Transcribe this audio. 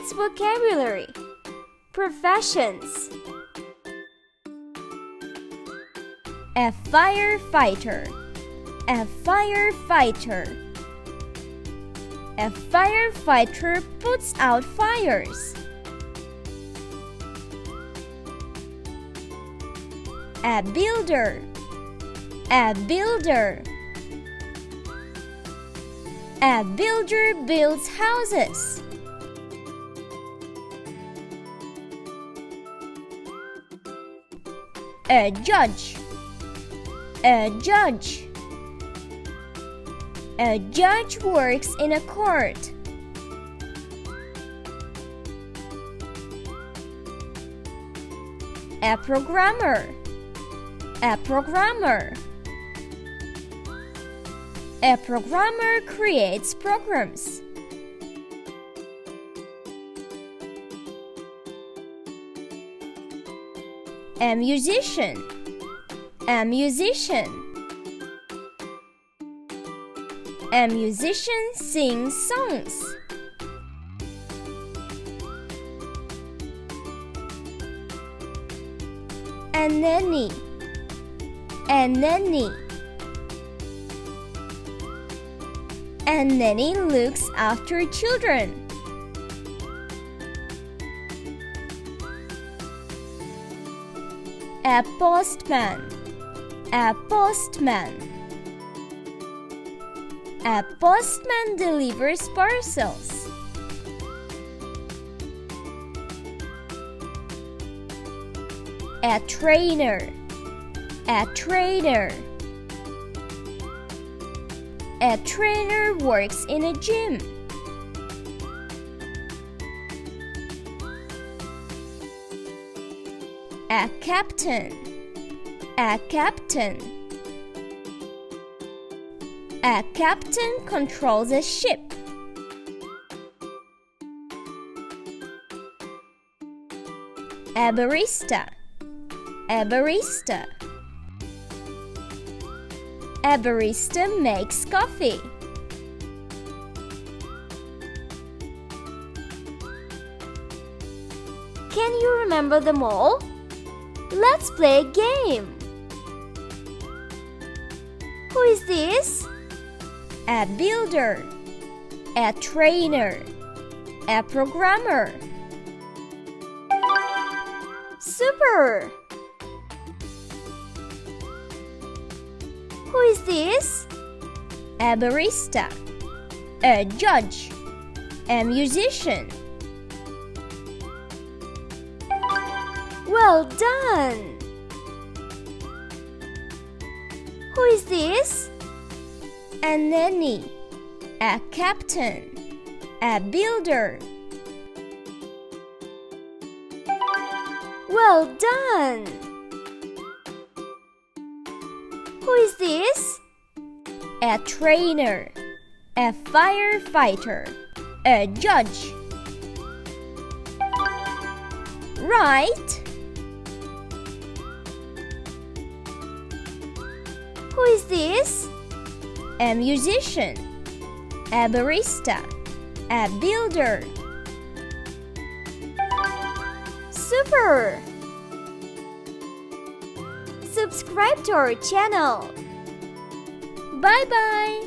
Kids vocabulary. Professions. A firefighter. A firefighter. A firefighter puts out fires. A builder. A builder. A builder builds houses. A judge. A judge. A judge works in a court. A programmer. A programmer. A programmer creates programs. A musician. A musician. A musician sings songs. A nanny. A nanny. A nanny looks after children. A postman. A postman. A postman delivers parcels. A trainer. A trainer. A trainer works in a gym. A captain. A captain. A captain controls a ship. A barista. A barista. A barista makes coffee. Can you remember them all? Let's play a game. Who is this? A builder. A trainer. A programmer. Super! Who is this? A barista. A judge. A musician. Well done! Who is this? A nanny. A captain. A builder. Well done! Who is this? A trainer. A firefighter. A judge. Right? Who is this? A musician. A barista. A builder. Super! Subscribe to our channel. Bye-bye!